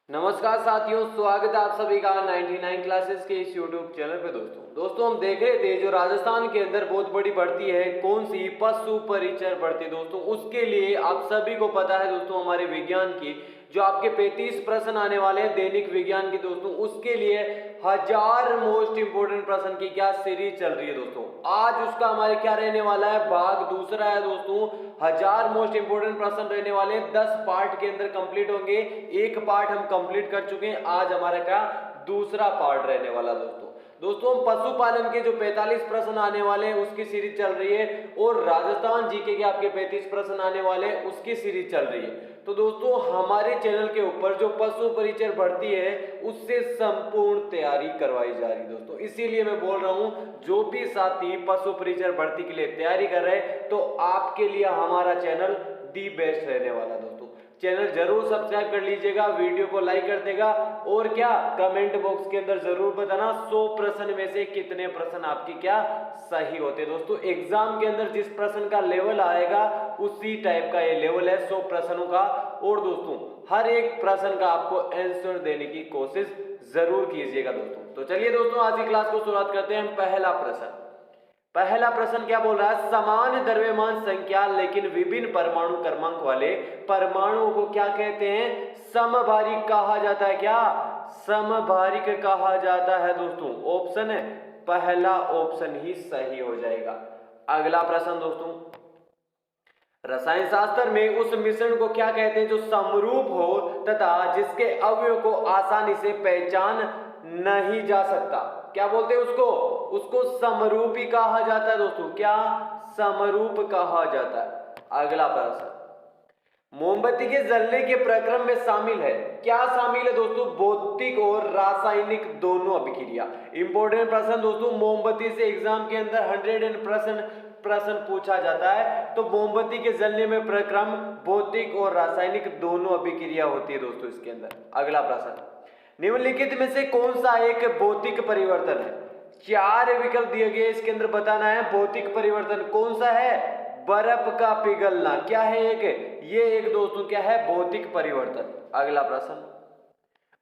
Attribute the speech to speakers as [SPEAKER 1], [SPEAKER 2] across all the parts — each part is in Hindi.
[SPEAKER 1] नमस्कार साथियों, स्वागत है आप सभी का 99 क्लासेस के इस यूट्यूब चैनल पे। दोस्तों हम देख रहे थे जो राजस्थान के अंदर बहुत बड़ी भर्ती है, कौन सी? पशु परिचर भर्ती। दोस्तों उसके लिए आप सभी को पता है दोस्तों, हमारे विज्ञान की जो आपके 35 प्रश्न आने वाले हैं दैनिक विज्ञान की दोस्तों, उसके लिए 1000 मोस्ट इंपोर्टेंट प्रश्न की क्या सीरीज चल रही है दोस्तों। आज उसका हमारे क्या रहने वाला है, भाग दूसरा है दोस्तों। 1000 मोस्ट इंपोर्टेंट प्रश्न रहने वाले 10 पार्ट के अंदर कंप्लीट होंगे। एक पार्ट हम कंप्लीट कर चुके हैं, आज हमारा क्या दूसरा पार्ट रहने वाला दोस्तों हम पशुपालन के जो 45 प्रश्न आने वाले हैं उसकी सीरीज चल रही है, और राजस्थान जीके के आपके 35 प्रश्न आने वाले हैं उसकी सीरीज चल रही है। तो दोस्तों हमारे चैनल के ऊपर जो पशु परिचर भर्ती है उससे संपूर्ण तैयारी करवाई जा रही है दोस्तों। इसीलिए मैं बोल रहा हूं, जो भी साथी पशु परिचर भर्ती के लिए तैयारी कर रहे हैं तो आपके लिए हमारा चैनल दी बेस्ट रहने वाला दोस्तों। चैनल जरूर सब्सक्राइब कर लीजिएगा, वीडियो को लाइक कर देगा, और क्या कमेंट बॉक्स के अंदर जरूर बताना 100 प्रश्न में से कितने प्रश्न आपकी क्या सही होते दोस्तों। एग्जाम के अंदर जिस प्रश्न का लेवल आएगा उसी टाइप का ये लेवल है 100 प्रश्नों का। और दोस्तों हर एक प्रश्न का आपको आंसर देने की कोशिश जरूर कीजिएगा दोस्तों। तो चलिए दोस्तों आज की क्लास को शुरुआत करते हैं। पहला प्रश्न क्या बोल रहा है? समान द्रव्यमान संख्या लेकिन विभिन्न परमाणु क्रमांक वाले परमाणुओं को क्या कहते हैं? समभारिक कहा जाता है। क्या समभारिक कहा जाता है दोस्तों? ऑप्शन है पहला, ऑप्शन ही सही हो जाएगा। अगला प्रश्न दोस्तों, रसायन शास्त्र में उस मिश्रण को क्या कहते हैं जो समरूप हो तथा जिसके अवयवों को आसानी से पहचान नहीं जा सकता? क्या बोलते हैं उसको समरूपी कहा जाता है दोस्तों। क्या समरूप कहा जाता है? अगला प्रश्न, मोमबत्ती के जलने के प्रक्रम में शामिल है। क्या शामिल है दोस्तों? भौतिक और रासायनिक दोनों अभिक्रिया। इंपॉर्टेंट प्रश्न दोस्तों, मोमबत्ती से एग्जाम के अंदर 100% प्रश्न पूछा जाता है। तो मोमबत्ती के जलने में प्रक्रम भौतिक और रासायनिक दोनों अभिक्रिया होती है दोस्तों इसके अंदर। अगला प्रश्न, निम्नलिखित में से कौन सा एक भौतिक परिवर्तन है? 4 विकल्प दिए गए, इसके अंदर बताना है भौतिक परिवर्तन कौन सा है। बर्फ का पिघलना क्या है? ये एक दोस्तों क्या है? भौतिक परिवर्तन। अगला प्रश्न,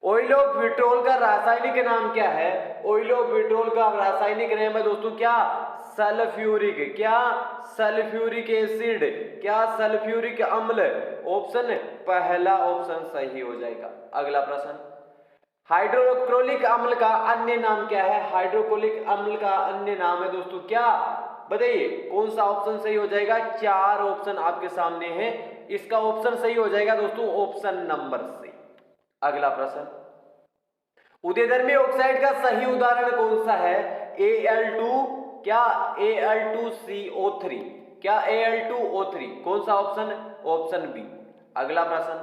[SPEAKER 1] ऑयल ऑफ विट्रोल का रासायनिक नाम क्या है? ऑयल ऑफ विट्रोल का रासायनिक नाम है दोस्तों क्या? सल्फ्यूरिक। क्या सल्फ्यूरिक एसिड। क्या सल्फ्यूरिक अम्ल। ऑप्शन पहला, ऑप्शन सही हो जाएगा। अगला प्रश्न, हाइड्रोक्लोरिक अम्ल का अन्य नाम क्या है? हाइड्रोक्लोरिक अम्ल का अन्य नाम है दोस्तों क्या? बताइए कौन सा ऑप्शन सही हो जाएगा? 4 ऑप्शन आपके सामने है, इसका ऑप्शन सही हो जाएगा दोस्तों ऑप्शन नंबर सी। अगला प्रश्न, उदयधर्मी ऑक्साइड का सही उदाहरण कौन सा है? Al2। क्या Al2CO3। क्या Al2O3? कौन सा ऑप्शन? Option B. अगला प्रश्न,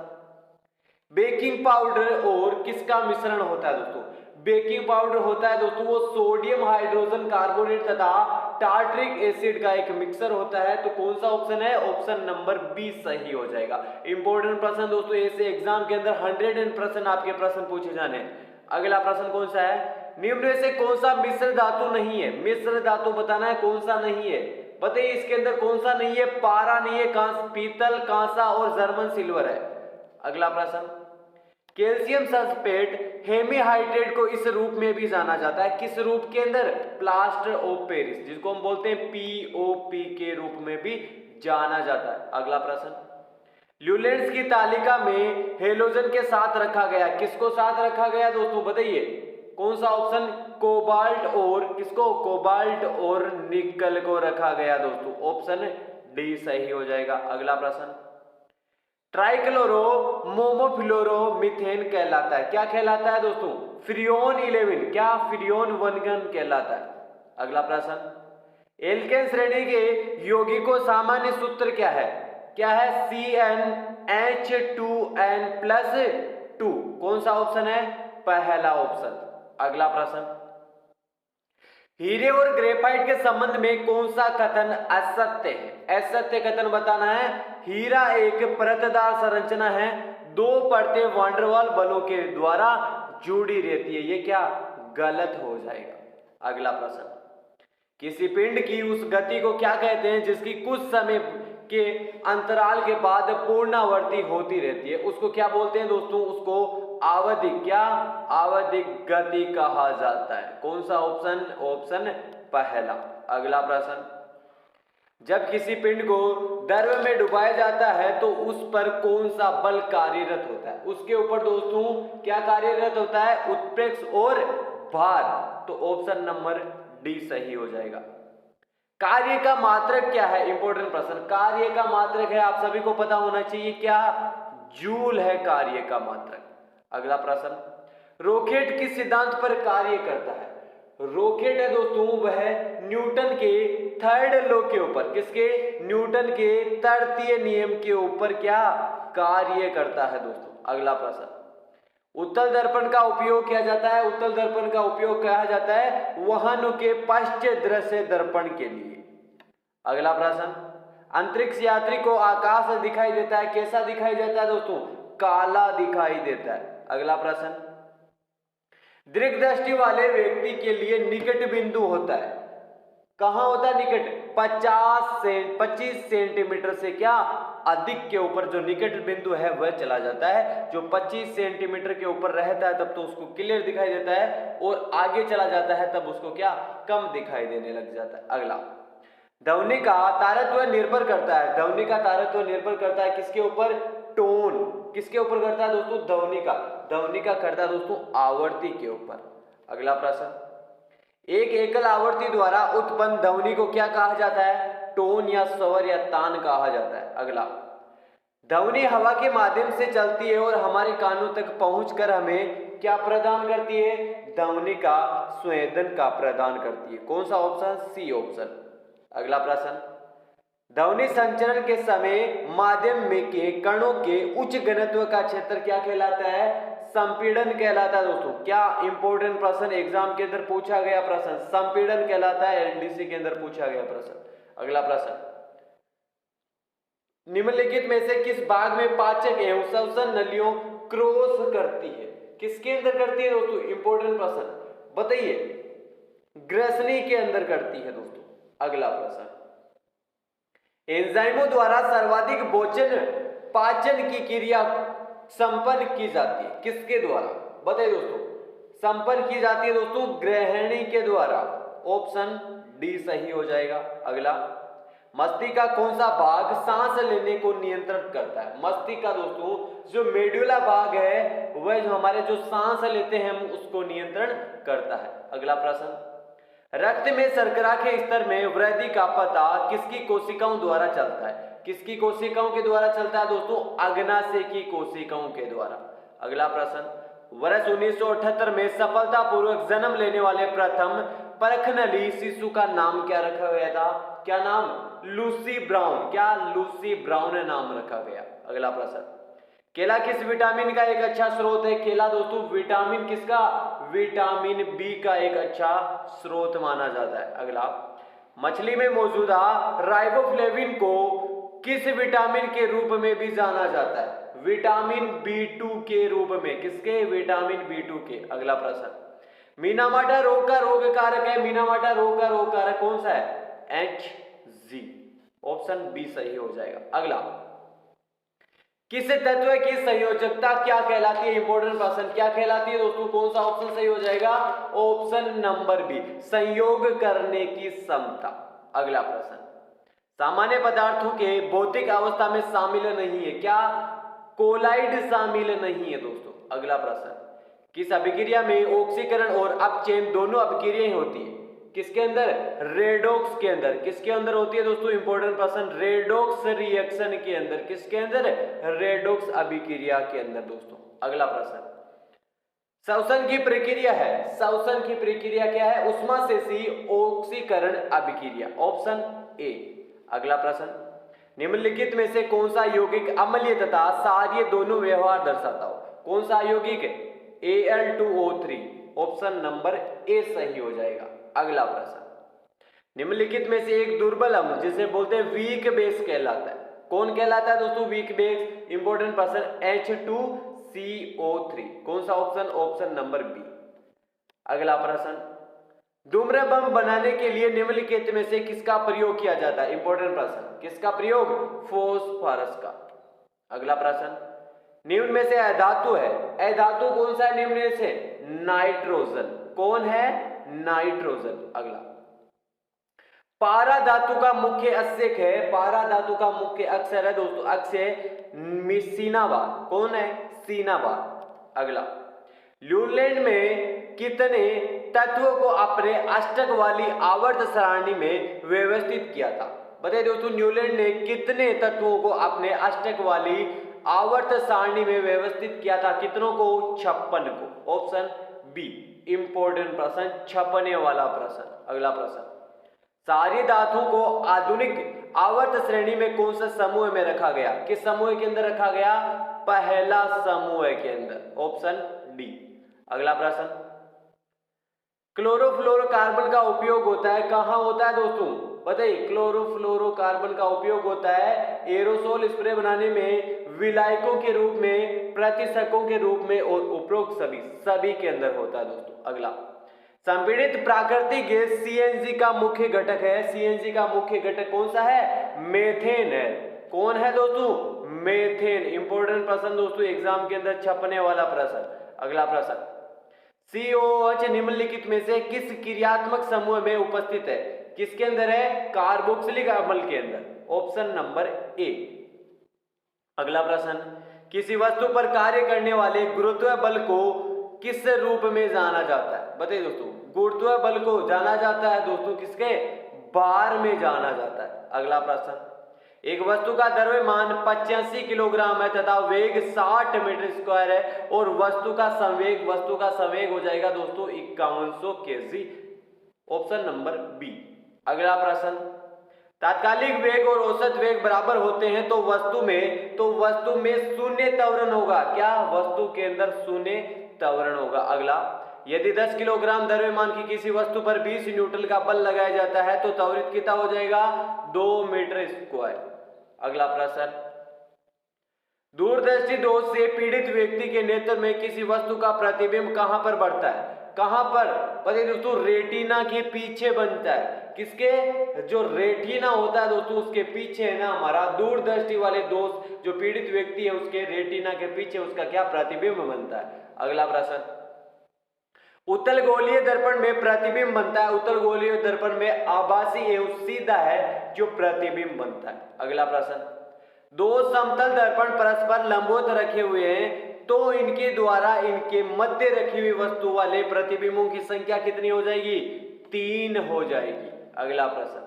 [SPEAKER 1] बेकिंग पाउडर और किसका मिश्रण होता है दोस्तों? बेकिंग पाउडर होता है दोस्तों वो सोडियम हाइड्रोजन कार्बोनेट तथा टार्ट्रिक एसिड का एक मिक्सर होता है। तो कौन सा ऑप्शन है? ऑप्शन नंबर बी सही हो जाएगा। इंपॉर्टेंट प्रश्न दोस्तों, ऐसे एग्जाम के अंदर 100% आपके प्रश्न पूछे जाने। अगला प्रश्न कौन सा है? निम्न में से कौन सा मिश्र धातु नहीं है? मिश्र धातु बताना है कौन सा नहीं है। बताइए इसके अंदर कौन सा नहीं है? पारा नहीं है, पीतल, कांसा और जर्मन सिल्वर है। अगला प्रश्न, कैल्शियम सल्फेट हेमीहाइड्रेट को इस रूप में भी जाना जाता है। किस रूप के अंदर? प्लास्टर ऑफ पेरिस, जिसको हम बोलते हैं पीओपी के रूप में भी जाना जाता है। अगला प्रश्न, ल्यूलेंट्स की तालिका में हेलोजन के साथ रखा गया, किसको साथ रखा गया दोस्तों? बताइए कौन सा ऑप्शन? कोबाल्ट और किसको? कोबाल्ट और निकल को रखा गया दोस्तों। ऑप्शन डी सही हो जाएगा। अगला प्रश्न, ट्राइक्लोरो मोमोफ्लोरो मीथेन कहलाता है। क्या कहलाता है दोस्तों? फ्रियोन 11। क्या फ्रियोन 11 कहलाता है। अगला प्रश्न, एल्केन श्रेणी के यौगिकों सामान्य सूत्र क्या है? क्या है? CnH2n+2। कौन सा ऑप्शन है? पहला ऑप्शन। अगला प्रश्न, हीरे और ग्रेफाइट के संबंध में कौन सा कथन असत्य है? असत्य कथन बताना है। हीरा एक परतदार संरचना है, 2 परतें वांडरवाल बलों के द्वारा जुड़ी रहती है। ये क्या गलत हो जाएगा। अगला प्रश्न, किसी पिंड की उस गति को क्या कहते हैं जिसकी कुछ समय के अंतराल के बाद पूर्णावर्ती होती रहती है, उसको क्या बोलते हैं दोस्तों? उसको आवधिक, क्या आवधिक गति कहा जाता है। कौन सा ऑप्शन? ऑप्शन पहला। अगला प्रश्न, जब किसी पिंड को द्रव में डुबाया जाता है तो उस पर कौन सा बल कार्यरत होता है? उसके ऊपर दोस्तों क्या कार्यरत होता है? उत्प्रेक्षा और भार। तो ऑप्शन नंबर डी सही हो जाएगा। कार्य का मात्रक क्या है? इंपॉर्टेंट प्रश्न। कार्य का मात्रक है, आप सभी को पता होना चाहिए, क्या? जूल है कार्य का मात्रक। अगला प्रश्न, रॉकेट किस सिद्धांत पर कार्य करता है? रॉकेट है दोस्तों वह न्यूटन के थर्ड लॉ के ऊपर, किसके? न्यूटन के तृतीय नियम के ऊपर क्या कार्य करता है दोस्तों। अगला प्रश्न, उत्तल दर्पण का उपयोग किया जाता है, उत्तल दर्पण का उपयोग किया जाता है वाहनों के पश्च दृश्य दर्पण के लिए। अगला प्रश्न, अंतरिक्ष यात्री को आकाश दिखाई देता है, कैसा दिखाई देता है दोस्तों? काला दिखाई देता है। अगला प्रश्न, दीर्घ दृष्टि वाले व्यक्ति के लिए निकट बिंदु होता है, कहां होता है निकट? 25 सेंटीमीटर से क्या अधिक के ऊपर जो निकट बिंदु है वह चला जाता है। जो 25 सेंटीमीटर के ऊपर रहता है तब तो उसको क्लियर दिखाई देता है, और आगे चला जाता है तब उसको क्या कम दिखाई देने लग जाता है। अगला, ध्वनि का तारतम्य निर्भर करता है, ध्वनि का तारतम्य निर्भर करता है किसके ऊपर? टोन। किसके ऊपर करता है दोस्तों? ध्वनि का। ध्वनि का करता है दोस्तों आवर्ती के ऊपर। अगला प्रश्न, एक एकल आवर्ती द्वारा उत्पन्न ध्वनि को क्या कहा जाता है? टोन या स्वर या तान कहा जाता है। अगला, ध्वनि हवा के माध्यम से चलती है और हमारे कानों तक पहुंचकर हमें क्या प्रदान करती है? ध्वनि का स्वेदन का प्रदान करती है। कौन सा ऑप्शन? C option. अगला प्रश्न, ध्वनि संचरण के समय माध्यम में के कणों के उच्च घनत्व का क्षेत्र क्या कहलाता है? संपीड़न कहलाता है दोस्तों। क्या इंपॉर्टेंट प्रश्न एग्जाम के अंदर पूछा गया प्रश्न, संपीड़न कहलाता है, एलडीसी के अंदर पूछा गया प्रश्न। अगला प्रश्न, निम्नलिखित में से किस भाग में पाचक एवं श्वसन नलियों क्रॉस करती है? किसके अंदर करती है दोस्तों? इंपॉर्टेंट प्रश्न बताइए। ग्रसनी के अंदर करती है दोस्तों। अगला प्रश्न, एंजाइमों द्वारा सर्वाधिक भोजन पाचन की क्रिया संपन्न की जाती है, किसके द्वारा? बताइए दोस्तों। संपन्न की जाती है दोस्तों ग्रहणी के द्वारा। ऑप्शन डी सही हो जाएगा। अगला, मस्तिष्क का कौन सा भाग सांस लेने को नियंत्रित करता है? मस्तिष्क का दोस्तों जो मेडुला भाग है वह जो हमारे जो सांस लेते हैं हम उसको नियंत्रण करता है। अगला प्रश्न, रक्त में शर्करा के स्तर में वृद्धि का पता किसकी कोशिकाओं द्वारा चलता है? किसकी कोशिकाओं के द्वारा चलता है दोस्तों? अग्नाशय की कोशिकाओं के द्वारा। अगला प्रश्न, वर्ष 1978 में सफलतापूर्वक जन्म लेने वाले प्रथम परखनली शिशु का नाम क्या रखा गया था? क्या नाम? Lucy brown. क्या? लूसी ब्राउन नाम रखा गया। अगला प्रश्न, केला किस विटामिन का एक अच्छा स्रोत है? केला दोस्तों विटामिन किसका? विटामिन बी का एक अच्छा स्रोत माना जाता है। अगला, मछली में मौजूदा राइबोफ्लेविन को किस विटामिन के रूप में भी जाना जाता है? विटामिन B2 के रूप में। किसके? विटामिन B2 के। अगला प्रश्न, मीनामाटा रोग का रोग कारक है, मीनामाटा रोग का रोग कारक कौन सा है? Hg। ऑप्शन बी सही हो जाएगा। अगला, किस तत्व की संयोजकता क्या कहलाती है? इंपॉर्टेंट प्रश्न, क्या कहलाती है दोस्तों? कौन सा ऑप्शन सही हो जाएगा? ऑप्शन नंबर बी, संयोग करने की क्षमता। अगला प्रश्न, सामान्य पदार्थों के भौतिक अवस्था में शामिल नहीं है, क्या? कोलाइड शामिल नहीं है दोस्तों। अगला प्रश्न, किस अभिक्रिया में ऑक्सीकरण और अपचयन दोनों अभिक्रियाएं होती है? किसके अंदर? रेडॉक्स के अंदर। किसके अंदर होती है दोस्तों? इंपॉर्टेंट प्रश्न, रेडॉक्स रिएक्शन के अंदर। किसके अंदर? रेडॉक्स अभिक्रिया के अंदर दोस्तों। अगला प्रश्न, श्वसन की प्रक्रिया है, श्वसन की प्रक्रिया क्या है? उष्माशेषी ऑक्सीकरण अभिक्रिया। Option A. अगला प्रश्न, निम्नलिखित में से कौन सा यौगिक अम्लीय तथा क्षारीय दोनों व्यवहार दर्शाता हो? कौन सा यौगिक? Al2O3। ऑप्शन नंबर ए सही हो जाएगा। अगला प्रश्न, निम्नलिखित में से एक दुर्बल अम्ल जिसे बोलते हैं वीक बेस कहलाता है, कौन कहलाता है दोस्तों? Weak base. इंपॉर्टेंट प्रश्न, H2CO3। कौन सा ऑप्शन? Option number B. अगला प्रश्न, धूम्र बम बनाने के लिए निम्नलिखित में से किसका प्रयोग किया जाता है? इंपॉर्टेंट प्रश्न। किसका प्रयोग? फास्फोरस का। अगला प्रश्न, निम्न में से अधातु है, अधातु कौन सा है निम्न में से? नाइट्रोजन। कौन है? नाइट्रोजन। अगला, पारा धातु का मुख्य अक्षर है, पारा धातु का मुख्य अक्षर है दोस्तों, अक्षय सिनाबार। कौन है? सिनाबार। अगला, न्यूलैंड में कितने तत्वों को अपने अष्टक वाली आवर्त सारणी में व्यवस्थित किया था? बताइए दोस्तों, न्यूलैंड ने कितने तत्वों को अपने अष्टक वाली आवर्त सारणी में व्यवस्थित किया था? कितनों को? 56 को। Option B. इंपॉर्टेंट प्रश्न, छपने वाला प्रश्न। अगला प्रश्न, सारी धातुओं को आधुनिक आवर्त श्रेणी में कौन सा समूह में रखा गया? किस समूह के अंदर रखा गया? पहला समूह के अंदर। Option D. अगला प्रश्न, क्लोरोफ्लोरोकार्बन का उपयोग होता है, कहां होता है दोस्तों? बताइए, क्लोरोफ्लोरोकार्बन का उपयोग होता है एरोसोल स्प्रे बनाने में, विलायकों के रूप में, प्रतिशकों के रूप में और उपरोक्त सभी के अंदर होता है दोस्तों। अगला, संपीड़ित प्राकृतिक गैस सीएनजी का मुख्य घटक है, सीएनजी का मुख्य घटक कौन सा है? मेथेन है। कौन है दोस्तों? मेथेन। इंपॉर्टेंट प्रश्न दोस्तों, एग्जाम के अंदर छपने वाला प्रश्न। अगला प्रश्न, COOH निम्नलिखित में से किस क्रियात्मक समूह में उपस्थित है? किसके अंदर है? कार्बोक्सिलिक अम्ल के अंदर। Option number A. अगला प्रश्न, किसी वस्तु पर कार्य करने वाले गुरुत्व बल को किस रूप में जाना जाता है? बताइए दोस्तों, गुरुत्व बल को जाना जाता है दोस्तों किसके? भार में जाना जाता है। अगला प्रश्न, एक वस्तु का द्रव्यमान 85 किलोग्राम है तथा वेग 60 मीटर स्क्वायर है और वस्तु का संवेग हो जाएगा दोस्तों 5100 केजी। Option number B. अगला प्रश्न, तात्कालिक वेग और औसत वेग बराबर होते हैं तो वस्तु में शून्य त्वरण होगा। क्या? वस्तु के अंदर शून्य त्वरण होगा। अगला, यदि 10 किलोग्राम द्रव्यमान की किसी वस्तु पर 20 न्यूटन का बल लगाया जाता है तो त्वरित कितना हो जाएगा? 2 मीटर स्क्वायर। अगला प्रश्न, दूरदृष्टि दोष से पीड़ित व्यक्ति के नेत्र में किसी वस्तु का प्रतिबिंब कहां पर बढ़ता है? कहां पर? पता है दोस्तों, रेटिना के पीछे बनता है। किसके? जो रेटिना होता है दोस्तों उसके पीछे है ना हमारा दूरदृष्टि वाले दोष, जो पीड़ित व्यक्ति है उसके रेटिना के पीछे उसका क्या प्रतिबिंब बनता है। अगला प्रश्न, उत्तल गोलीय दर्पण में प्रतिबिंब बनता है, उत्तल गोलीय दर्पण में आभासी एवं सीधा है जो प्रतिबिंब बनता है। अगला प्रश्न, दो समतल दर्पण परस्पर लंबवत रखे हुए हैं तो इनके द्वारा इनके मध्य रखी हुई वस्तु वाले प्रतिबिंबों की संख्या कितनी हो जाएगी? 3 हो जाएगी। अगला प्रश्न,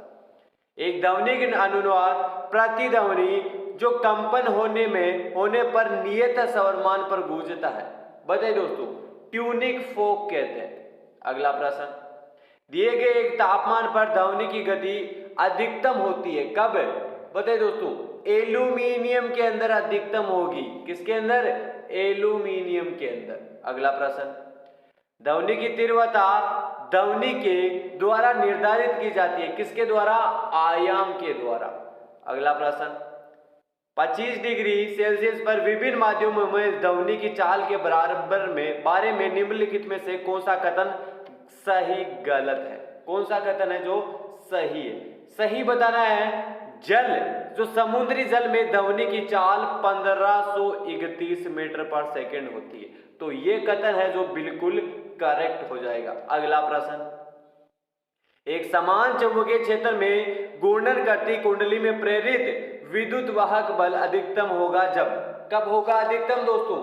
[SPEAKER 1] एक ध्वनिक अनुनाद प्रतिध्वनि जो कंपन होने पर नियत स्वर पर गूंजता है, बताइए दोस्तों, ट्यूनिक फोक कहते हैं। अगला प्रश्न, दिए गए एक तापमान पर ध्वनि की गति अधिकतम होती है, कब? बताइए दोस्तों, एल्यूमिनियम के अंदर अधिकतम होगी। किसके अंदर? एल्यूमिनियम के अंदर। अगला प्रश्न, ध्वनि की तीव्रता ध्वनि के द्वारा निर्धारित की जाती है। किसके द्वारा? आयाम के द्वारा। अगला प्रश्न, 25 डिग्री सेल्सियस पर विभिन्न माध्यमों में ध्वनि की चाल के बारे में निम्नलिखित में से कौन सा कथन सही गलत है? कौन सा कथन है जो सही है? सही बताना है, जो समुद्री जल में ध्वनि की चाल 1531 मीटर पर सेकेंड होती है, तो ये कथन है जो बिल्कुल करेक्ट हो जाएगा। अगला प्रश्न, एक समान चुंबकीय क्षेत्र में घूर्णन करती कुंडली में प्रेरित विद्युत वाहक बल अधिकतम होगा जब? कब होगा अधिकतम दोस्तों?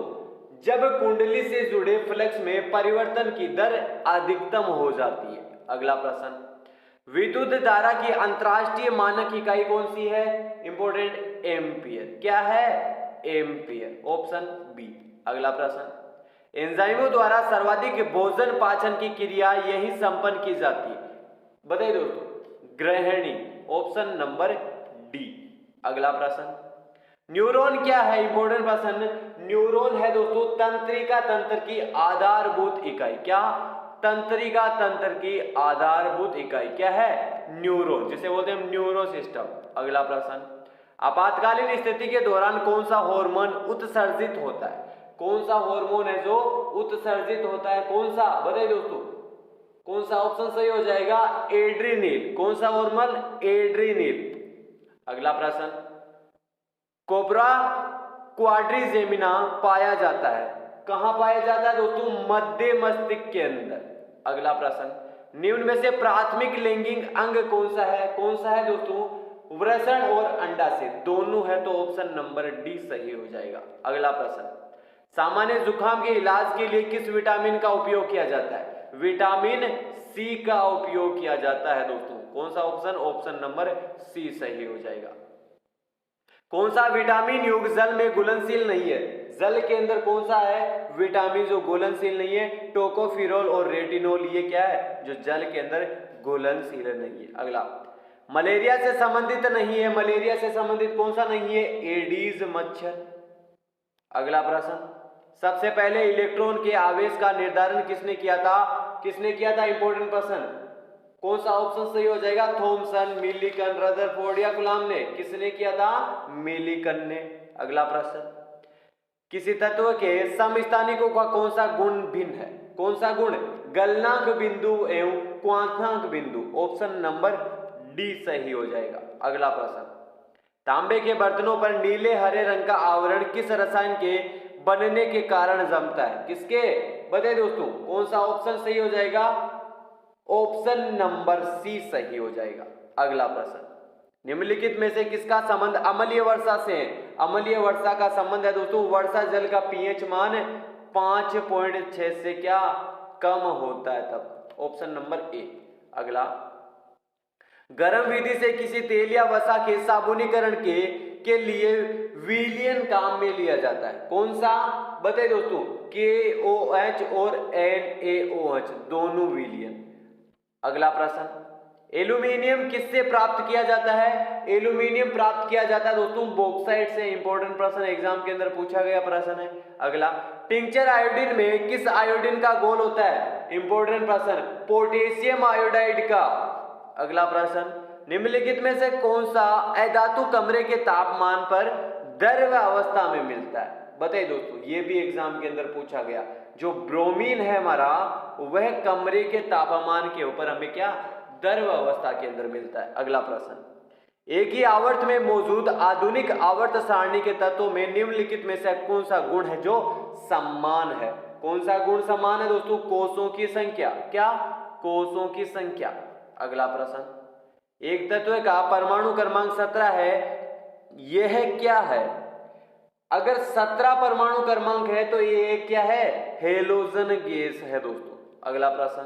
[SPEAKER 1] जब कुंडली से जुड़े फ्लक्स में परिवर्तन की दर अधिकतम हो जाती है। अगला प्रश्न, विद्युत धारा की अंतरराष्ट्रीय मानक इकाई कौन सी है? Important, ampere. क्या है? एम्पियर। Option B. अगला प्रश्न, एंजाइमों द्वारा सर्वाधिक भोजन पाचन की क्रिया यही संपन्न की जाती है, बताइए दोस्तों, ग्रहणी। Option number D. अगला प्रश्न, न्यूरॉन क्या है? इंपोर्टेंट प्रश्न, न्यूरॉन है दोस्तों तंत्रिका तंत्र की आधारभूत इकाई। क्या? तंत्रिका तंत्र की आधारभूत इकाई क्या है? न्यूरॉन, जिसे बोलते हैं न्यूरो सिस्टम। अगला प्रश्न, आपातकालीन स्थिति के दौरान कौन सा हार्मोन उत्सर्जित होता है? कौन सा हार्मोन है जो उत्सर्जित होता है? कौन सा? बताइए दोस्तों, कौन सा ऑप्शन सही हो जाएगा? एड्रीनिल। कौन सा हॉर्मोन? एड्रीनिल। अगला प्रश्न, कोब्रा क्वाड्रिजेमिना पाया जाता है, कहां पाया जाता है दोस्तों? मध्य मस्तिष्क के अंदर। अगला प्रश्न, निम्न में से प्राथमिक लैंगिक अंग कौन सा है? कौन सा है दोस्तों? वृषण और अंडाशय दोनों है, तो ऑप्शन नंबर डी सही हो जाएगा। अगला प्रश्न, सामान्य जुकाम के इलाज के लिए किस विटामिन का उपयोग किया जाता है? विटामिन सी का उपयोग किया जाता है दोस्तों। कौन सा ऑप्शन? ऑप्शन नंबर सी सही हो जाएगा। कौन सा विटामिन युक्त जल में घुलनशील नहीं है? जल के अंदर कौन सा है विटामिन जो घुलनशील नहीं है? टोकोफिरोल और रेटिनोल। ये क्या है? जो जल के अंदर घुलनशील नहीं है। अगला, मलेरिया से संबंधित नहीं है, मलेरिया से संबंधित कौन सा नहीं है? एडीज मच्छर। अगला प्रश्न, सबसे पहले इलेक्ट्रॉन के आवेश का निर्धारण किसने किया था? किसने किया था? इंपॉर्टेंट प्रश्न। कौन सा ऑप्शन सही हो जाएगा? थॉमसन, मिलिकन, रदरफोर्ड या कूलॉम ने? किसने किया था? मिलिकन ने। अगला प्रश्न, किसी तत्व के समस्थानिकों का कौन सा गुण भिन्न है? कौन सा गुण? गलनांक बिंदु एवं क्वांतांक बिंदु। ऑप्शन नंबर डी सही हो जाएगा। अगला प्रश्न, तांबे के बर्तनों पर नीले हरे रंग का आवरण किस रसायन के बनने के कारण जमता है? किसके? बताइए दोस्तों, कौन सा ऑप्शन सही हो जाएगा? ऑप्शन नंबर सी सही हो जाएगा। अगला प्रश्न, निम्नलिखित में से किसका संबंध अम्लीय वर्षा से है? अम्लीय वर्षा का संबंध है दोस्तों, वर्षा जल का पीएच मान 5.6 से क्या कम होता है तब। Option number A. अगला, गर्म विधि से किसी तेल या वसा के साबुनीकरण के लिए विलियन काम में लिया जाता है। कौन सा? बताइए दोस्तों, KOH और NaOH दोनों विलियन। अगला प्रश्न, एल्यूमिनियम किससे प्राप्त किया जाता है? एल्यूमिनियम प्राप्त किया जाता है दोस्तों बॉक्साइट से। इंपॉर्टेंट प्रश्न, एग्जाम के अंदर पूछा गया प्रश्न है। अगला, टिंचर आयोडीन में किस आयोडीन का घोल होता है? इंपॉर्टेंट प्रश्न, पोटेशियम आयोडाइड का। अगला प्रश्न, निम्नलिखित में से कौन सा अधातु कमरे के तापमान पर द्रव अवस्था में मिलता है? बताइए दोस्तों, ये भी एग्जाम के अंदर पूछा गया। जो ब्रोमीन है हमारा, वह कमरे के तापमान के ऊपर हमें क्या द्रव अवस्था के अंदर मिलता है। अगला प्रश्न, एक ही आवर्त में मौजूद आधुनिक आवर्त सारणी के तत्वों में निम्नलिखित में से कौन सा गुण है जो समान है? कौन सा गुण समान है दोस्तों? कोषों की संख्या। क्या? कोषों की संख्या। अगला प्रश्न, एक तत्व का परमाणु क्रमांक 17 है, यह क्या है? अगर 17 परमाणु क्रमांक है तो ये क्या है? हेलोजन गैस है दोस्तों। अगला प्रश्न,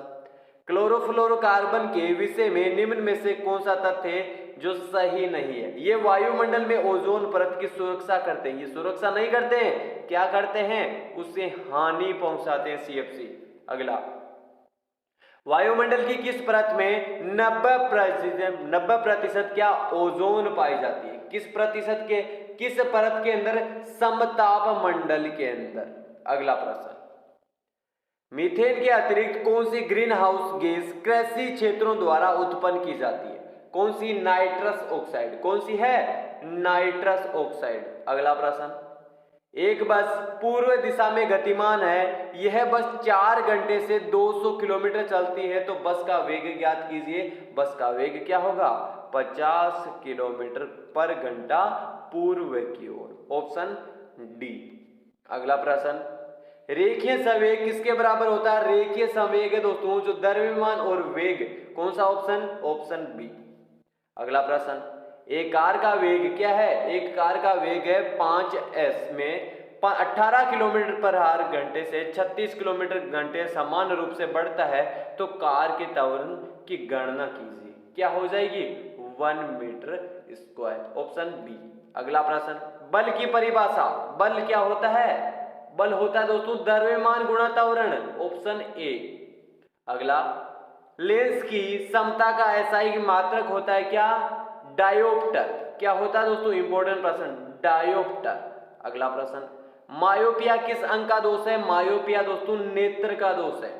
[SPEAKER 1] क्लोरोफ्लोरोकार्बन के विषय में निम्न में से कौन सा तथ्य है जो सही नहीं है? ये वायुमंडल में ओजोन परत की सुरक्षा करते हैं। ये सुरक्षा नहीं करते हैं, क्या करते हैं? उससे हानि पहुंचाते हैं, CFC। अगला, वायुमंडल की किस परत में 90% क्या ओजोन पाई जाती है? किस प्रतिशत के, किस परत के अंदर? समताप मंडल के अंदर। अगला प्रश्न, मीथेन के अतिरिक्त कौन सी ग्रीन हाउस गैस कृषि क्षेत्रों द्वारा उत्पन्न की जाती है? कौन सी? Nitrous oxide. कौन सी है? Nitrous oxide. अगला प्रश्न, एक बस पूर्व दिशा में गतिमान है, यह बस 4 घंटे से 200 किलोमीटर चलती है, तो बस का वेग ज्ञात कीजिए। बस का वेग क्या होगा? 50 किलोमीटर पर घंटा पूर्व की ओर। Option D. अगला प्रश्न, रेखीय संवेग किसके बराबर होता है? रेखीय संवेग है दोस्तों जो द्रव्यमान और वेग। कौन सा ऑप्शन? Option B. अगला प्रश्न, एक कार का वेग क्या है? एक कार का वेग है 5s में 18 किलोमीटर पर हर घंटे से 36 किलोमीटर घंटे समान रूप से बढ़ता है, तो कार के त्वरण की गणना कीजिए। क्या हो जाएगी? 1 मीटर स्क्वायर। Option B. अगला प्रश्न, बल की परिभाषा। बल क्या होता है? बल होता है दोस्तों द्रव्यमान गुणा त्वरण। Option A. अगला, लेंस की समता का SI मात्रक होता है क्या? डायोप्टर। क्या होता है दोस्तों? इंपॉर्टेंट प्रश्न, डायोप्टर। अगला प्रश्न, मायोपिया किस अंग का दोष है? मायोपिया दोस्तों नेत्र का दोष है।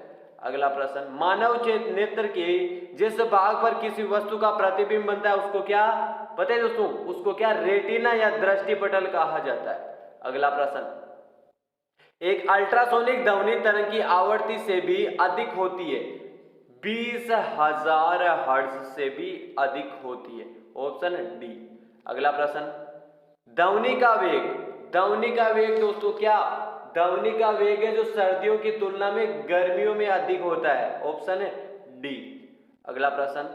[SPEAKER 1] अगला प्रश्न, मानव नेत्र के जिस भाग पर किसी वस्तु का प्रतिबिंब बनता है उसको क्या बताइए दोस्तों? उसको क्या रेटिना या दृष्टिपटल कहा जाता है। अगला प्रश्न, एक अल्ट्रासोनिक ध्वनि तरंग की आवृत्ति से भी अधिक होती है, 20,000 हर्ट्ज से भी अधिक होती है। Option D. अगला प्रश्न, ध्वनि का वेग। ध्वनि का वेग दोस्तों क्या? ध्वनि का वेग है जो सर्दियों की तुलना में गर्मियों में अधिक होता है। ऑप्शन है डी। अगला प्रश्न,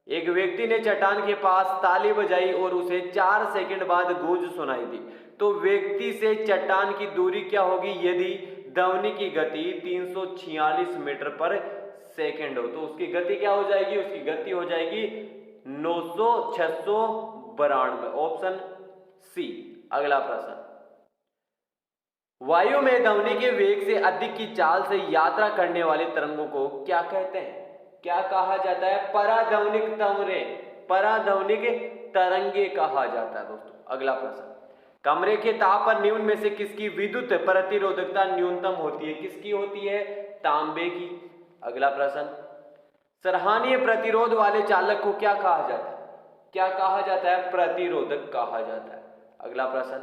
[SPEAKER 1] एक व्यक्ति ने चट्टान के पास ताली बजाई और उसे 4 सेकंड बाद गूंज सुनाई दी, तो व्यक्ति से चट्टान की दूरी क्या होगी यदि ध्वनि की गति 346 मीटर पर सेकंड हो? तो उसकी गति क्या हो जाएगी? उसकी गति हो जाएगी 692। Option C. अगला प्रश्न, वायु में ध्वनि के वेग से अधिक की चाल से यात्रा करने वाले तरंगों को क्या कहते हैं? क्या कहा जाता है? पराध्वनिक तरंगे, पराध्वनिक तरंगे कहा जाता है दोस्तों। अगला प्रश्न, कमरे के ताप पर निम्न में से किसकी विद्युत प्रतिरोधकता न्यूनतम होती है? किसकी होती है? तांबे की। अगला प्रश्न, सराहनीय प्रतिरोध वाले चालक को क्या कहा जाता है? क्या कहा जाता है? प्रतिरोधक कहा जाता है। अगला प्रश्न,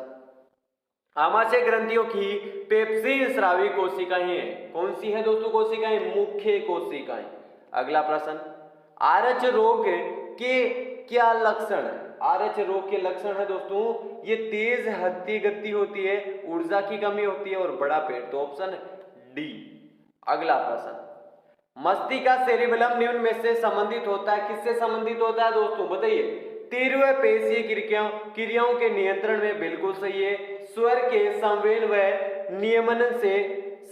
[SPEAKER 1] आमाशय ग्रंथियों की पेप्सिन स्रावी कोशिकाएं हैं। कौन सी है दोस्तों कोशिकाएं? मुख्य कोशिकाएं। अगला प्रश्न, आरच रोग के क्या लक्षण है? आरच रोग के लक्षण है दोस्तों, ये तेज हत्ती गति होती है, ऊर्जा की कमी होती है और बड़ा पेट। तो ऑप्शन डी। अगला प्रश्न, मस्तिष्क सेरिबेलम निम्न में से संबंधित होता है? किससे संबंधित होता है दोस्तों? बताइए। तीव्र पेशीय क्रियाओं के नियंत्रण में। बिल्कुल सही है। स्वर के संवेदन व नियमन से,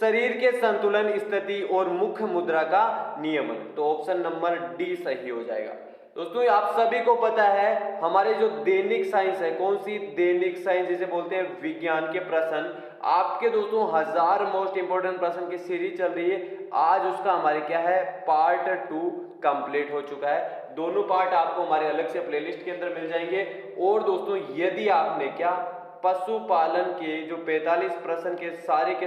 [SPEAKER 1] शरीर के संतुलन, स्थिति और मुख मुद्रा का नियमन। तो ऑप्शन नंबर डी सही हो जाएगा। दोस्तों आप सभी को पता है हमारे जो दैनिक साइंस है, कौन सी दैनिक साइंस जिसे बोलते हैं विज्ञान के प्रश्न, आपके दोस्तों 1000 मोस्ट इंपोर्टेंट प्रश्न की सीरीज चल रही है। आज उसका हमारे क्या है? पार्ट 2 कंप्लीट हो चुका है। दोनों पार्ट आपको हमारे अलग से प्लेलिस्ट के अंदर मिल जाएंगे। और दोस्तों यदि आपने क्या पशुपालन के जो 45 प्रश्न के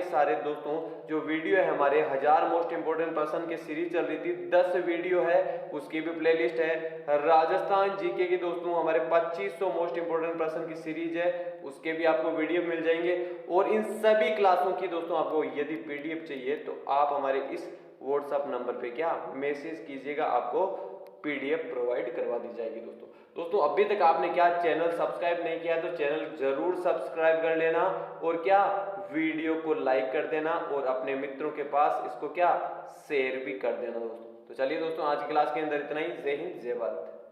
[SPEAKER 1] सारे दोस्तों जो वीडियो है हमारे 1000 मोस्ट इंपोर्टेंट प्रश्न की सीरीज चल रही थी, 10 वीडियो है, उसकी भी प्लेलिस्ट है। राजस्थान जीके की दोस्तों हमारे 2500 मोस्ट इंपोर्टेंट प्रश्न की सीरीज है, उसके भी आपको वीडियो मिल जाएंगे। और इन सभी क्लासों की दोस्तों आपको यदि पीडीएफ चाहिए तो आप हमारे इस व्हाट्सएप नंबर पे क्या मैसेज कीजिएगा, आपको पीडीएफ प्रोवाइड करवा दी जाएगी दोस्तों अभी तक आपने क्या चैनल सब्सक्राइब नहीं किया तो चैनल जरूर सब्सक्राइब कर लेना और क्या वीडियो को लाइक कर देना और अपने मित्रों के पास इसको क्या शेयर भी कर देना दोस्तों। तो चलिए दोस्तों आज की क्लास के अंदर इतना ही। जय हिंद, जय भारत।